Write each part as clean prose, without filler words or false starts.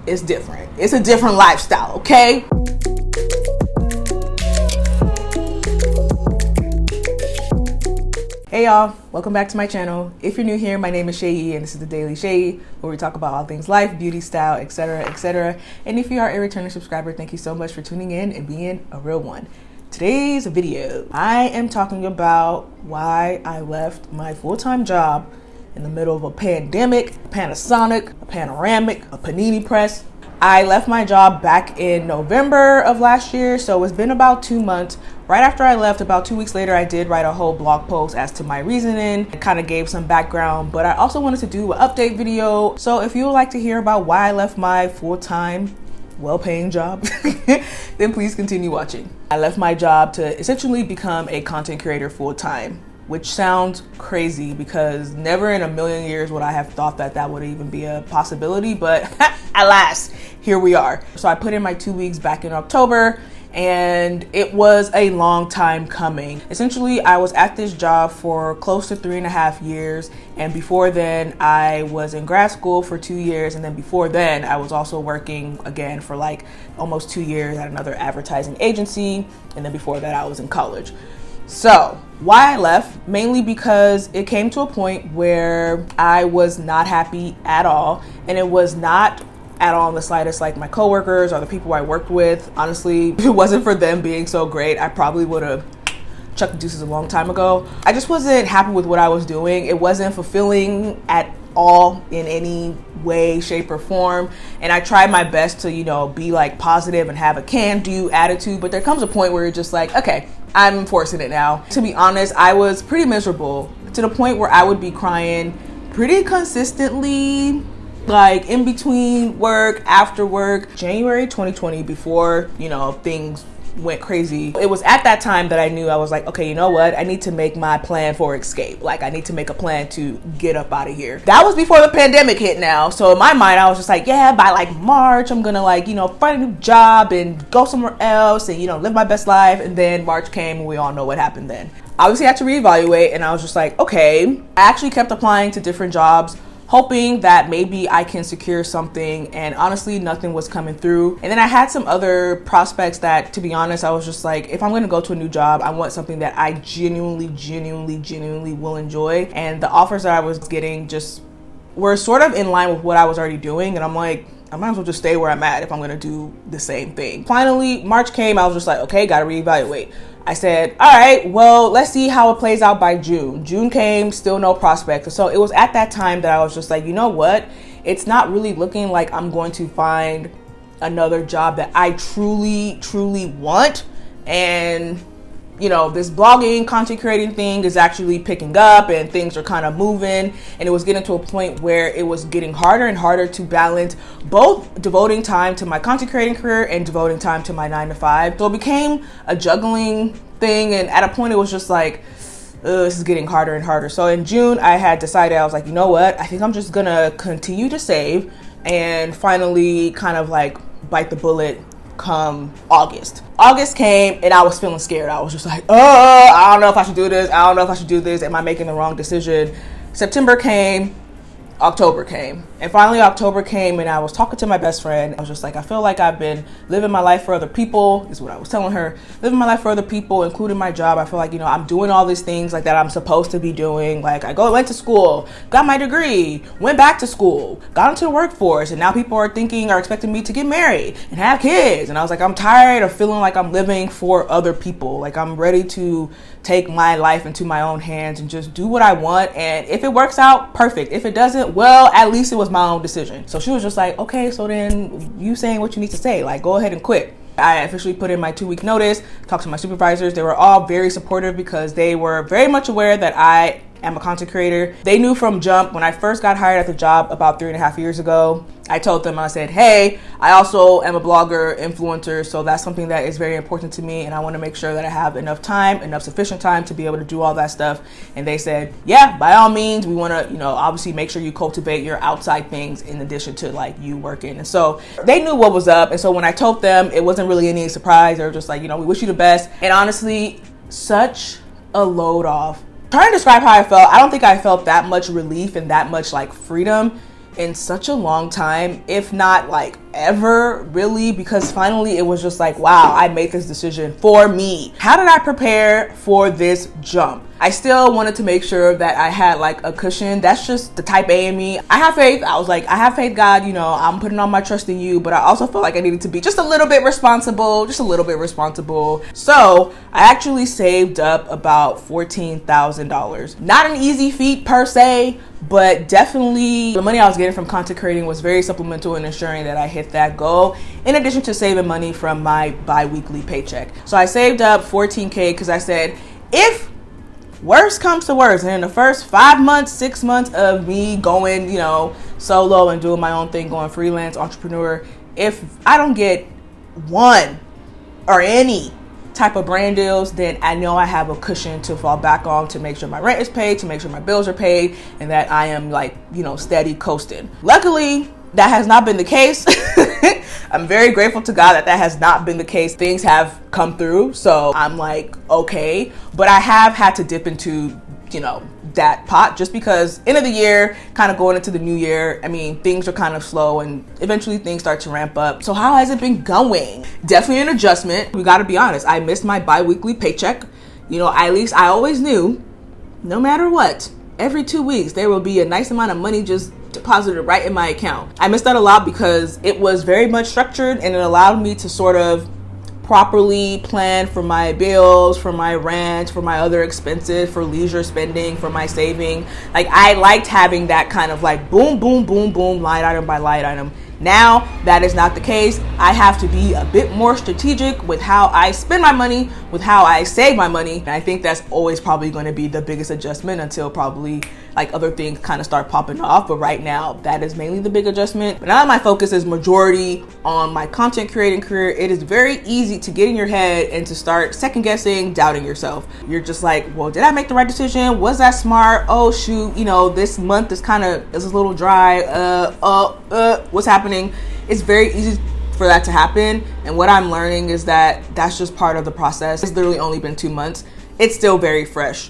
it's different. It's a different lifestyle, okay? Hey y'all, welcome back to my channel. If you're new here, my name is Seyi and this is the Daily Seyi, where we talk about all things life, beauty, style, etc, etc. And if you are a returning subscriber, thank you so much for tuning in and being a real one. Today's video, I am talking about why I left my full-time job in the middle of a pandemic, a Panasonic, a panoramic, a panini press. I left my job back in November of last year, so it's been about 2 months. Right after I left, about 2 weeks later, I did write a whole blog post as to my reasoning. It kind of gave some background, but I also wanted to do an update video. So if you would like to hear about why I left my full-time, well-paying job, then please continue watching. I left my job to essentially become a content creator full-time, which sounds crazy because never in a million years would I have thought that that would even be a possibility, but alas, here we are. So I put in my 2 weeks back in October, and it was a long time coming. Essentially, I was at this job for close to 3.5 years, and before then I was in grad school for 2 years, and then before then I was also working again for like almost 2 years at another advertising agency, and then before that I was in college. So why I left, mainly because it came to a point where I was not happy at all, and it was not at all in the slightest like my coworkers or the people I worked with. Honestly, if it wasn't for them being so great, I probably would have chucked the deuces a long time ago. I just wasn't happy with what I was doing. It wasn't fulfilling at all in any way, shape, or form. And I tried my best to, be like positive and have a can-do attitude, but there comes a point where you're just like, okay, I'm enforcing it now. To be honest, I was pretty miserable to the point where I would be crying pretty consistently, like in between work, after work. January 2020, before, things went crazy. It was at that time that I knew, I was like, okay, you know what? I need to make my plan for escape. Like, I need to make a plan to get up out of here. That was before the pandemic hit now. So in my mind, I was just like, yeah, by like March, I'm gonna find a new job and go somewhere else and, live my best life. And then March came and we all know what happened then. Obviously, I had to reevaluate, and I was just like, okay. I actually kept applying to different jobs, hoping that maybe I can secure something, and honestly, nothing was coming through. And then I had some other prospects that, to be honest, I was just like, if I'm gonna go to a new job, I want something that I genuinely will enjoy. And the offers that I was getting just were sort of in line with what I was already doing, and I'm like, I might as well just stay where I'm at if I'm gonna do the same thing. Finally, March came, I was just like, okay, gotta reevaluate. I said, all right, well, let's see how it plays out by June. June came, still no prospects. So it was at that time that I was just like, you know what? It's not really looking like I'm going to find another job that I truly want. And, this blogging, content creating thing is actually picking up and things are kind of moving. And it was getting to a point where it was getting harder and harder to balance both devoting time to my content creating career and devoting time to my 9-to-5. So it became a juggling thing. And at a point it was just like, this is getting harder and harder. So in June, I had decided, I was like, you know what? I think I'm just gonna continue to save and finally kind of like bite the bullet come August. August came and I was feeling scared. I was just like, I don't know if I should do this. I don't know if I should do this. Am I making the wrong decision? September came, October came. And finally October came and I was talking to my best friend. I was just like, I feel like I've been living my life for other people, is what I was telling her. Living my life for other people, including my job. I feel like, I'm doing all these things like that I'm supposed to be doing. Like went to school, got my degree, went back to school, got into the workforce, and now people are expecting me to get married and have kids. And I was like, I'm tired of feeling like I'm living for other people. Like I'm ready to take my life into my own hands and just do what I want. And if it works out, perfect. If it doesn't, well, at least it was my own decision. So she was just like, okay, so then you saying what you need to say, like go ahead and quit. I officially put in my 2-week notice, talked to my supervisors. They were all very supportive because they were very much aware that I am a content creator. They knew from jump when I first got hired at the job about 3.5 years ago. I told them, I said, hey, I also am a blogger, influencer, so that's something that is very important to me, and I want to make sure that I have enough sufficient time to be able to do all that stuff. And they said, yeah, by all means, we want to, obviously make sure you cultivate your outside things in addition to like you working. And so they knew what was up. And so when I told them, it wasn't really any surprise. They were just like, we wish you the best. And honestly, such a load off. Trying to describe how I felt, I don't think I felt that much relief and that much like freedom in such a long time, if not like forever, really, because finally it was just like, wow, I made this decision for me. How did I prepare for this jump? I still wanted to make sure that I had like a cushion. That's just the type A in me. I have faith. I was like, I have faith, God, you know, I'm putting all my trust in you, but I also felt like I needed to be just a little bit responsible, So I actually saved up about $14,000. Not an easy feat per se, but definitely the money I was getting from content creating was very supplemental in ensuring that I hit that goal, in addition to saving money from my bi-weekly paycheck. So I saved up $14K because I said, if worst comes to worst, and in the first 5 months, 6 months of me going, you know, solo and doing my own thing, going freelance entrepreneur, if I don't get one or any type of brand deals, then I know I have a cushion to fall back on to make sure my rent is paid, to make sure my bills are paid, and that I am like, you know, steady coasting. Luckily, that has not been the case. I'm very grateful to God that that has not been the case. Things have come through, so I'm like, okay. But I have had to dip into, you know, that pot just because end of the year, kind of going into the new year, I mean, things are kind of slow and eventually things start to ramp up. So how has it been going? Definitely an adjustment. We got to be honest. I missed my bi-weekly paycheck. You know, at least I always knew, no matter what, every 2 weeks, there will be a nice amount of money just deposited right in my account. I missed that a lot because it was very much structured and it allowed me to sort of properly plan for my bills, for my rent, for my other expenses, for leisure spending, for my saving. Like, I liked having that kind of like boom, boom, boom, boom, line item by line item. Now that is not the case. I have to be a bit more strategic with how I spend my money, with how I save my money. And I think that's always probably going to be the biggest adjustment until probably like other things kind of start popping off. But right now, that is mainly the big adjustment. But now that my focus is majority on my content creating career, it is very easy to get in your head and to start second guessing, doubting yourself. You're just like, well, did I make the right decision? Was that smart? Oh shoot, you know, this month is a little dry. What's happening? It's very easy for that to happen. And what I'm learning is that that's just part of the process. It's literally only been 2 months. It's still very fresh.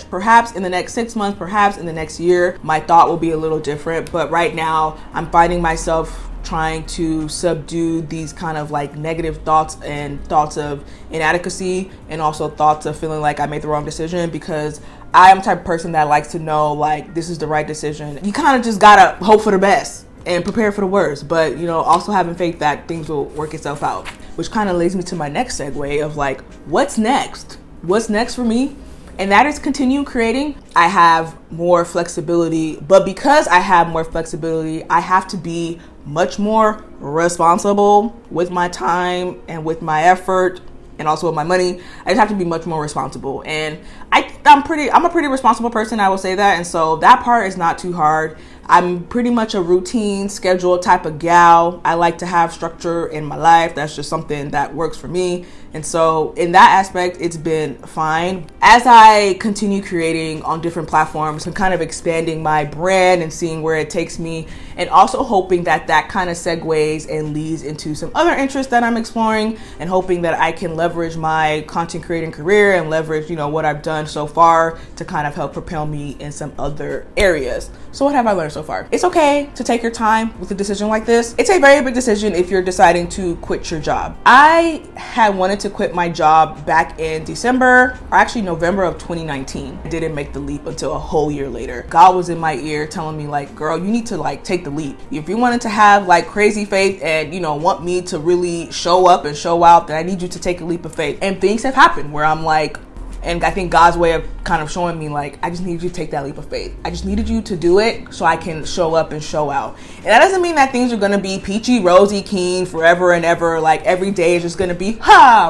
Perhaps in the next 6 months, perhaps in the next year, my thought will be a little different. But right now, I'm finding myself trying to subdue these kind of like negative thoughts and thoughts of inadequacy and also thoughts of feeling like I made the wrong decision, because I am the type of person that likes to know like this is the right decision. You kind of just gotta hope for the best and prepare for the worst, but you know, also having faith that things will work itself out, which kind of leads me to my next segue of like, what's next? What's next for me? And that is continue creating. I have more flexibility, but because I have more flexibility, I have to be much more responsible with my time and with my effort and also with my money. I just have to be much more responsible. And I'm a pretty responsible person, I will say that. And so that part is not too hard. I'm pretty much a routine schedule type of gal. I like to have structure in my life. That's just something that works for me. And so in that aspect, it's been fine. As I continue creating on different platforms and kind of expanding my brand and seeing where it takes me, and also hoping that that kind of segues and leads into some other interests that I'm exploring, and hoping that I can leverage my content creating career and leverage, you know, what I've done so far to kind of help propel me in some other areas. So what have I learned so far? It's okay to take your time with a decision like this. It's a very big decision if you're deciding to quit your job. I had wanted to quit my job back in December, or actually November of 2019. I didn't make the leap until a whole year later. God was in my ear telling me like, girl, you need to like take the leap. If you wanted to have like crazy faith and, you know, want me to really show up and show out, then I need you to take a leap of faith. And things have happened where I'm like, and I think God's way of kind of showing me like, I just need you to take that leap of faith. I just needed you to do it so I can show up and show out. And that doesn't mean that things are going to be peachy, rosy, keen forever and ever. Like every day is just going to be,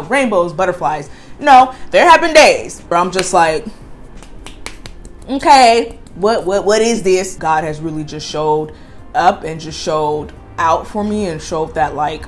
rainbows, butterflies. No, there have been days where I'm just like, okay, what is this? God has really just showed up and just showed out for me and showed that like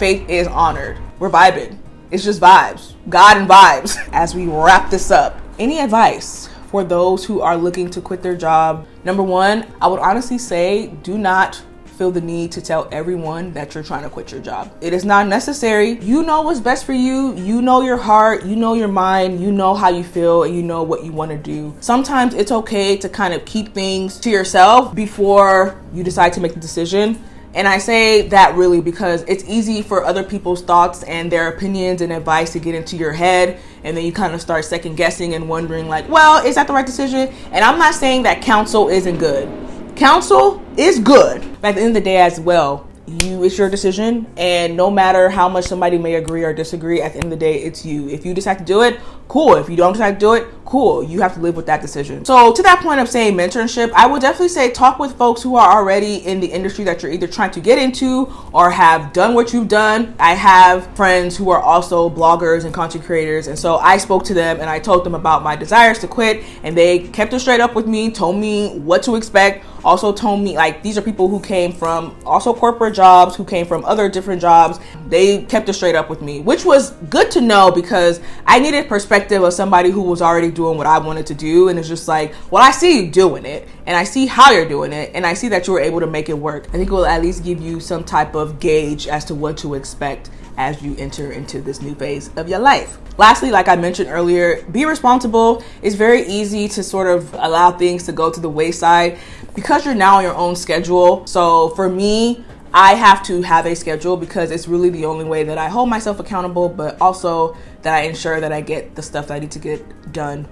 faith is honored. We're vibing. It's just vibes, God and vibes. As we wrap this up, any advice for those who are looking to quit their job? Number one, I would honestly say do not feel the need to tell everyone that you're trying to quit your job. It is not necessary. You know what's best for you. You know your heart, you know your mind, you know how you feel, and you know what you want to do. Sometimes it's okay to kind of keep things to yourself before you decide to make the decision. And I say that really because it's easy for other people's thoughts and their opinions and advice to get into your head. And then you kind of start second guessing and wondering like, well, is that the right decision? And I'm not saying that counsel isn't good. Counsel is good. But at the end of the day as well, it's your decision, and no matter how much somebody may agree or disagree, at the end of the day, it's you. If you decide to do it, cool. If you don't decide to do it, cool. You have to live with that decision. So to that point of saying mentorship, I would definitely say talk with folks who are already in the industry that you're either trying to get into or have done what you've done. I have friends who are also bloggers and content creators, and so I spoke to them and I told them about my desires to quit, and they kept it straight up with me, told me what to expect, also told me like these are people who came from also corporate jobs, who came from other different jobs. They kept it straight up with me, which was good to know because I needed perspective of somebody who was already doing what I wanted to do. And it's just like, well, I see you doing it and I see how you're doing it and I see that you were able to make it work. I think it will at least give you some type of gauge as to what to expect as you enter into this new phase of your life. Lastly, like I mentioned earlier, be responsible. It's very easy to sort of allow things to go to the wayside because you're now on your own schedule. So for me, I have to have a schedule because it's really the only way that I hold myself accountable, but also that I ensure that I get the stuff that I need to get done.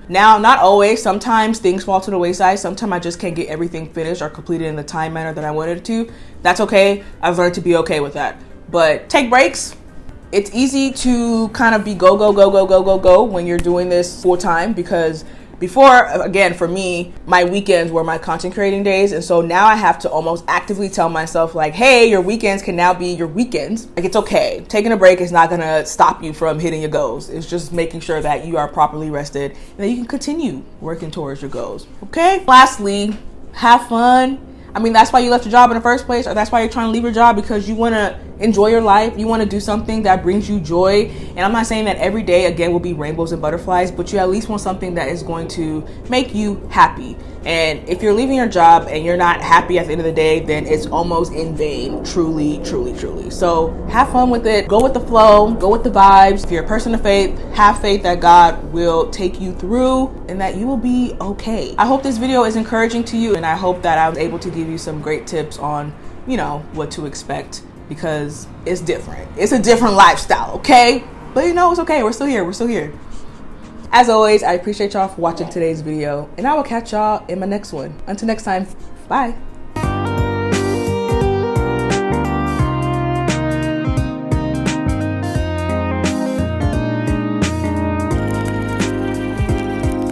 Now, not always. Sometimes things fall to the wayside. Sometimes I just can't get everything finished or completed in the time manner that I wanted it to. That's okay. I've learned to be okay with that. But take breaks. It's easy to kind of be go when you're doing this full time because before, again, for me, my weekends were my content creating days. And so now I have to almost actively tell myself like, hey, your weekends can now be your weekends. Like, it's okay. Taking a break is not going to stop you from hitting your goals. It's just making sure that you are properly rested and that you can continue working towards your goals. Okay. Lastly, have fun. I mean, that's why you left your job in the first place, or that's why you're trying to leave your job, because you want to enjoy your life. You want to do something that brings you joy. And I'm not saying that every day, again, will be rainbows and butterflies, but you at least want something that is going to make you happy. And if you're leaving your job and you're not happy at the end of the day, then it's almost in vain, truly. So have fun with it. Go with the flow, go with the vibes. If you're a person of faith, have faith that God will take you through and that you will be okay. I hope this video is encouraging to you, and I hope that I was able to give you some great tips on, what to expect, because it's different. It's a different lifestyle, okay? But it's okay. We're still here. As always, I appreciate y'all for watching today's video, and I will catch y'all in my next one. Until next time, bye.